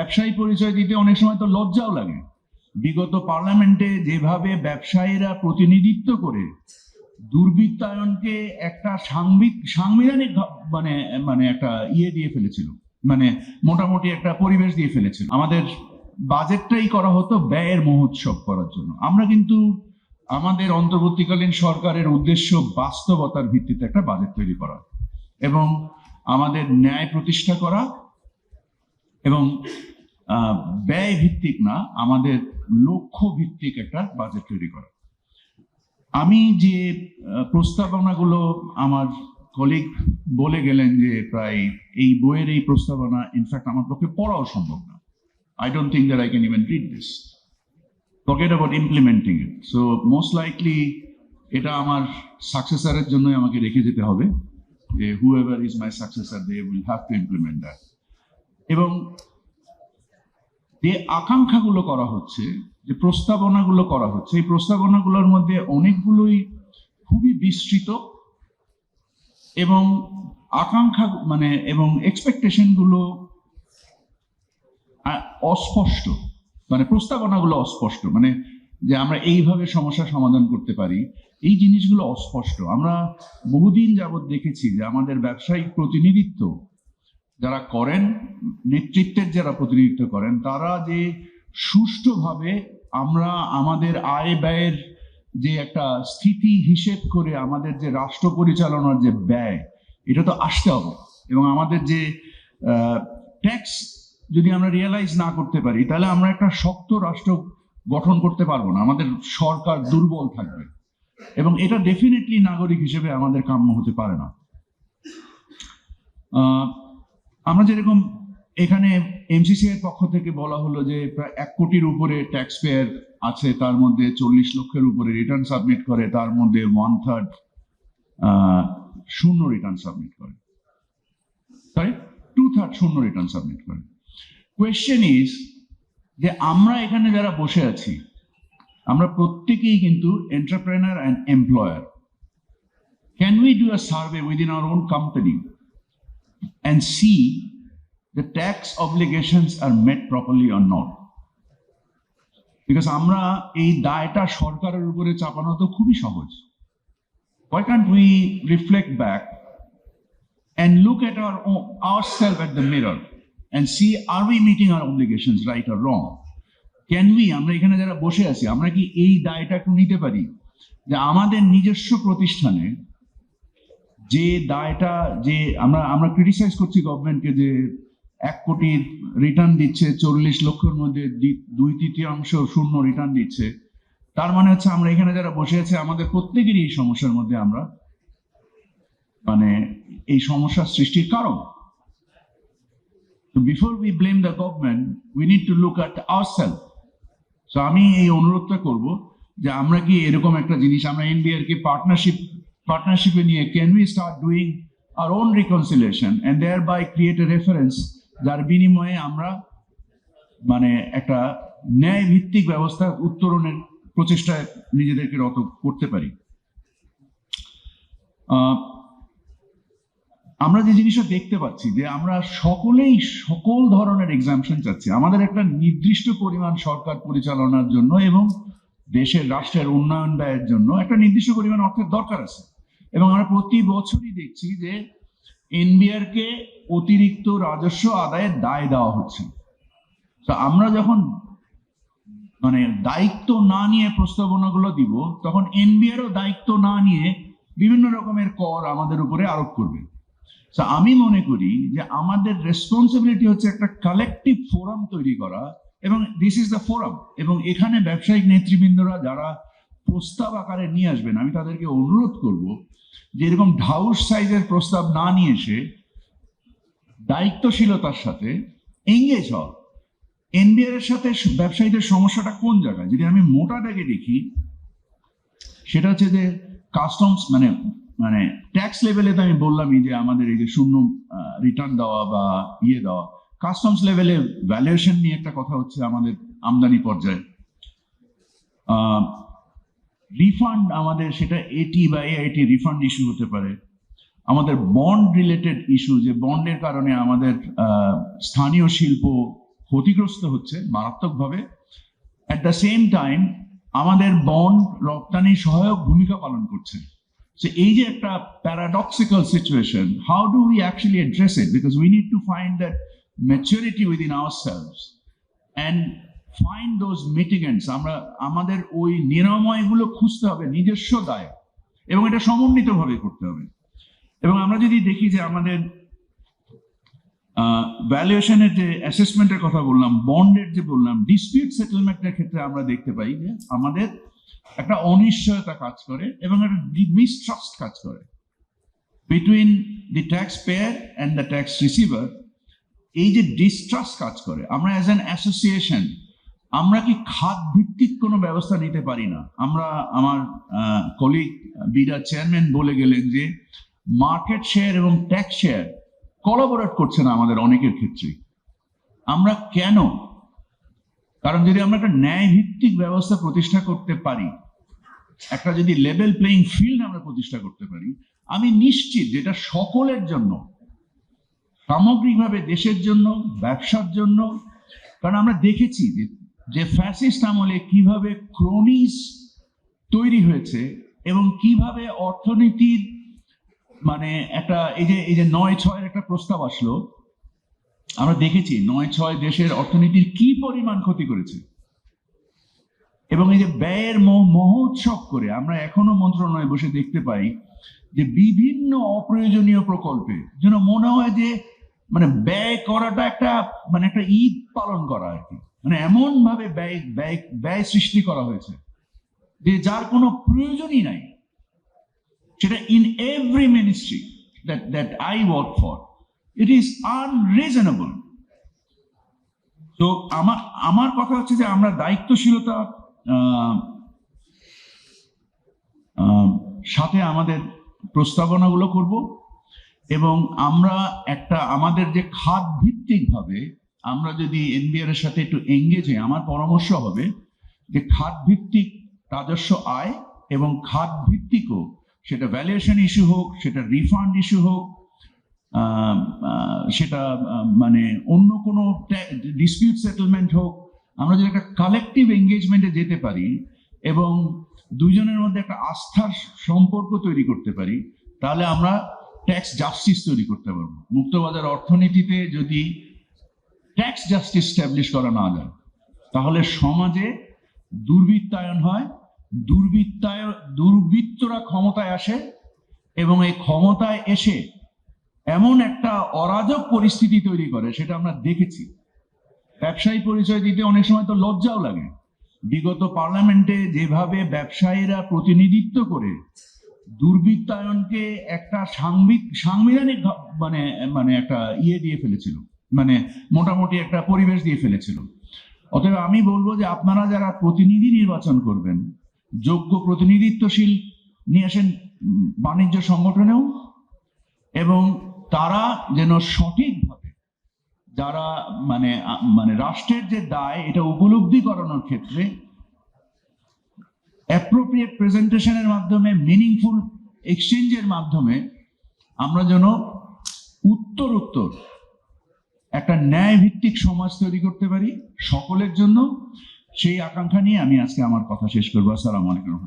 ব্যবসায়ী পরিচয় দিতে অনেক সময় তো লজ্জাও লাগে। বিগত পার্লামেন্টে যেভাবে ব্যবসায়ীরা প্রতিনিধিত্ব করে দুর্বৃত্তায়নকে একটা সাংবিধানিক মানে মানে একটা দিয়ে ফেলেছিল, মানে মোটামুটি একটা পরিবেশ দিয়ে ফেলেছিল। আমাদের বাজেটটাই করা হতো ব্যয়ের মহোৎসব করার জন্য। আমরা কিন্তু আমাদের অন্তর্বর্তীকালীন সরকারের উদ্দেশ্য বাস্তবতার ভিত্তিতে একটা বাজেট তৈরি করা এবং আমাদের ন্যায় প্রতিষ্ঠা করা এবং ব্যয় ভিত্তিক না, আমাদের লক্ষ্য ভিত্তিক একটা বাজেট তৈরি করা। আমি যে প্রস্তাবনাগুলো আমার কলিগ বলে গেলেন যে প্রায় এই বইয়ের এই প্রস্তাবনা ইনফ্যাক্ট আমার পক্ষে পড়াও সম্ভব না। I don't think that I can even read this. Forget about implementing it. So most likely এটা আমার সাকসেসরের জন্য আমাকে রেখে যেতে হবে, যে whoever is my successor they will have to implement that. এবং যে আকাঙ্ক্ষাগুলো করা হচ্ছে, যে প্রস্তাবনাগুলো করা হচ্ছে, এই প্রস্তাবনাগুলোর মধ্যে অনেকগুলোই খুবই বিস্তৃত এবং আকাঙ্ক্ষা মানে এবং এক্সপেকটেশন গুলো অস্পষ্ট, মানে প্রস্তাবনাগুলো অস্পষ্ট, মানে যে আমরা এইভাবে সমস্যার সমাধান করতে পারি এই জিনিসগুলো অস্পষ্ট। আমরা বহুদিন যাবৎ দেখেছি যে আমাদের ব্যবসায়িক প্রতিনিধিত্ব যারা করেন, নেতৃত্বের যারা প্রতিনিধিত্ব করেন, তারা যে সুষ্ঠুভাবে আমরা আমাদের আয় ব্যয়ের যে একটা স্থিতি হিসেব করে আমাদের যে রাষ্ট্র পরিচালনার যে ব্যয়, এটা তো আসতে হবে। এবং আমাদের যে ট্যাক্স যদি আমরা রিয়েলাইজ না করতে পারি তাহলে আমরা একটা শক্ত রাষ্ট্র গঠন করতে পারবো না, আমাদের সরকার দুর্বল থাকবে এবং এটা ডেফিনেটলি নাগরিক হিসেবে আমাদের কাম্য হতে পারে না। আমরা যেরকম এখানে এমসিসি এর পক্ষ থেকে বলা হলো যে প্রায় 1 কোটির উপরে ট্যাক্স পেয়ার আছে, তার মধ্যে 40 লক্ষের উপরে রিটার্ন সাবমিট করে, তার মধ্যে 1/3 শূন্য রিটার্ন সাবমিট করে, 2/3 শূন্য রিটার্ন সাবমিট করে। কোয়েশ্চেন ইজ যে আমরা এখানে যারা বসে আছি আমরা প্রত্যেকেই কিন্তু entrepreneur and employer. Can we do a survey within our own company and see the tax obligations are met properly or not? Because আমরা এই দায়টা সরকারের উপরে চাপানো তো খুবই সহজ। Why can't we reflect back and look at ourselves at the mirror and see are we meeting our obligations right or wrong? Can we, আমরা এখানে যারা বসে আছি আমরা কি এই দায়টা একটু নিতে পারি যে আমাদের নিজস্ব প্রতিষ্ঠানে যে দায়টা, যে আমরা ক্রিটিসাইজ করছি গভর্নমেন্টকে যে 1 কোটি রিটার্ন দিচ্ছে, 40 লক্ষের মধ্যে 2/3 শূন্য রিটার্ন দিচ্ছে, তার মানে হচ্ছে আমরা এখানে যারা বসে আছে আমাদের প্রত্যেকেরই এই সমস্যার মধ্যে আমরা মানে এই সমস্যার সৃষ্টির কারণ। So before we blame the government, we need to look at ourselves. So আমি এই অনুরোধটা করব যে আমরা কি এরকম একটা জিনিস আমরা এনবিআর কে পার্টনারশিপে নিয়ে can we start doing our own reconciliation and thereby create a reference যার বিনিময়ে আমরা মানে একটা ন্যায় ভিত্তিক ব্যবস্থা উত্তরণের প্রচেষ্টায় নিজেদেরকে রত করতে পারি। আমরা যে জিনিসটা দেখতে পাচ্ছি যে আমরা সকলেই সকল ধরনের এক্সাম্পশন চাচ্ছি, আমাদের একটা নির্দিষ্ট পরিমাণ সরকার পরিচালনার জন্য এবং দেশের রাষ্ট্রের উন্নয়ন ব্যয়ের জন্য একটা নির্দিষ্ট পরিমাণ অর্থের দরকার আছে এবং আমরা প্রতি বছরই দেখছি যে এনবিআর কে অতিরিক্ত রাজস্ব আদায়ের দায় দেওয়া হচ্ছে। তো আমরা যখন মানে দায়িত্ব না নিয়ে প্রস্তাবনাগুলো দিব তখন এনবিআরও দায়িত্ব না নিয়ে বিভিন্ন রকমের কর আমাদের উপরে আরোপ করবে। তো আমি মনে করি যে আমাদের রেসপন্সিবিলিটি হচ্ছে একটা কালেকটিভ ফোরাম তৈরি করা এবং দিস ইজ দ্য ফোরাম, এবং এখানে ব্যবসায়িক নেতৃবৃন্দরা যারা প্রস্তাব আকারে নিয়ে আসবেন আমি তাদেরকে অনুরোধ করব যে এরকম ঢাউস সাইজের প্রস্তাব না নিয়ে এসে দায়িত্বশীলতার সাথে এঙ্গেজ হওয়া। এনবিআর এর সাথে ব্যবসায়ীদের সমস্যাটা কোন জায়গায় যদি আমি মোটা দাগে দেখি সেটা হচ্ছে যে কাস্টমস মানে মানে ট্যাক্স লেভেলে তো আমি বললামই যে আমাদের এই যে শূন্য রিটার্ন দেওয়া বা দেওয়া, কাস্টমস লেভেলে ভ্যালুয়েশন নিয়ে একটা কথা হচ্ছে আমাদের আমদানি পর্যায়ে, রিফান্ড আমাদের সেটা এটি বা এআইটি রিফান্ড ইস্যু হতে পারে, আমাদের বন্ড রিলেটেড ইস্যু যে বন্ডের কারণে আমাদের স্থানীয় শিল্প ক্ষতিগ্রস্ত হচ্ছে মারাত্মকভাবে। অ্যাট দ্য সেম টাইম আমাদের বন্ড রপ্তানি সহায়ক ভূমিকা পালন করছে। So এই যে একটা paradoxical situation, how do we actually address it? Because we need to find that maturity within ourselves and find those mitigants. আমরা আমাদের ওই নিরাময়গুলো খুঁজতে হবে নিজস্ব দায়, এবং এটা সমন্বিতভাবে করতে হবে। এবং আমরা যদি দেখি যে আমাদের ভ্যালুয়েশনের যে অ্যাসেসমেন্টের কথা বললাম, বন্ডের যে বললাম, ডিসপিউট সেটেলমেন্টের ক্ষেত্রে আমরা দেখতে পাই যে আমাদের একটা অনিশ্চয়তা কাজ করে এবং একটা মিসট্রাস্ট কাজ করে between the tax payer and the tax receiver. এই যে ডিস্ট্রাস্ট কাজ করে, আমরা অ্যাজ অ্যান অ্যাসোসিয়েশন আমরা কি খাত ভিত্তিক কোনো ব্যবস্থা নিতে পারি না? আমরা আমার কলিগ বিডা চেয়ারম্যান বলে গেলেন যে মার্কেট শেয়ার এবং ট্যাক্স শেয়ার কোলাবোরেট করছে না আমাদের অনেকের ক্ষেত্রে। আমরা কেন? কারণ যদি আমরা একটা ন্যায় ভিত্তিক ব্যবস্থা প্রতিষ্ঠা করতে পারি, একটা যদি লেভেল প্লেইং ফিল্ড আমরা প্রতিষ্ঠা করতে পারি, আমি নিশ্চিত যেটা সকলের জন্য, সামগ্রিকভাবে দেশের জন্য, ব্যবসার জন্য। কারণ আমরা দেখেছি যে ফ্যাসিস্ট আমলে কিভাবে ক্রোনিস তৈরি হয়েছে এবং কিভাবে অর্থনীতির মানে একটা এই যে ৯/৬ একটা প্রস্তাব আসলো, আমরা দেখেছি ৯/৬ দেশের অর্থনীতির কি পরিমাণ ক্ষতি করেছে। এবং এই যে ব্যয়ের মহোৎসব করে আমরা এখনো মন্ত্রণালয়ে বসে দেখতে পাই যে বিভিন্ন অপ্রয়োজনীয় প্রকল্পে যেন মনে হয় যে মানে ব্যয় করাটা একটা মানে একটা ঈদ পালন করা আর কি, মানে এমন ভাবে ব্যয় সৃষ্টি করা হয়েছে যে যার কোনো প্রয়োজনই নাই। সেটা in every ministry that I work for, it is unreasonable. তো আমার কথা হচ্ছে যে আমরা দায়িত্বশীলতা সাথে আমাদের প্রস্তাবনাগুলো করব, এবং আমরা একটা আমাদের যে খাত ভিত্তিক ভাবে আমরা যদি এনবিআর এর সাথে একটু এঙ্গেজ হই, আমার পরামর্শ হবে যে খাত ভিত্তিক রাজস্ব আয় এবং খাত ভিত্তিকও, সেটা ভ্যালুয়েশন ইস্যু হোক, সেটা রিফান্ড ইস্যু হোক, সেটা মানে অন্য কোনো ডিসপিউট সেটেলমেন্ট হোক, আমরা যদি একটা কালেকটিভ এঙ্গেজমেন্টে যেতে পারি এবং দুইজনের মধ্যে একটা আস্থার সম্পর্ক তৈরি করতে পারি, তাহলে আমরা ট্যাক্স জাস্টিস তৈরি করতে পারবো। মুক্তবাজার অর্থনীতিতে যদি ট্যাক্স জাস্টিস স্ট্যাবলিশ করা না যায়, তাহলে সমাজে দুর্বৃত্তায়ন হয়, দুর্বৃত্তরা ক্ষমতায় আসে এবং এই ক্ষমতায় এসে এমন একটা অরাজক পরিস্থিতি তৈরি করে, সেটা আমরা দেখেছি। ব্যবসায়ী পরিচয় দিতে অনেক সময় তো লজ্জাও লাগে। বিগত পার্লামেন্টে যেভাবে ব্যবসায়ীরা প্রতিনিধিত্ব করে দুর্বৃত্তায়নকে একটা সাংবিধানিক মানে মানে একটা দিয়ে ফেলেছিল, মানে মোটামুটি একটা পরিবেশ দিয়ে ফেলেছিল। অতএব আমি বলবো যে আপনারা যারা প্রতিনিধি নির্বাচন করবেন, যোগ্য প্রতিনিধিত্বশীল নিয়ে আসেন বাণিজ্য সংগঠনেও, এবং তারা যেন সঠিকভাবে যারা মানে মানে রাষ্ট্রের যে দায় এটা উপলব্ধি করানোর ক্ষেত্রে অ্যাপ্রোপ্রিয়েট প্রেজেন্টেশনের মাধ্যমে, মিনিংফুল এক্সচেঞ্জের মাধ্যমে আমরা যেন উত্তর একটা ন্যায় ভিত্তিক সমাজ তৈরি করতে পারি সকলের জন্য। সেই আকাঙ্ক্ষা নিয়ে আমি আজকে আমার কথা শেষ করবো। আসসালামু আলাইকুম।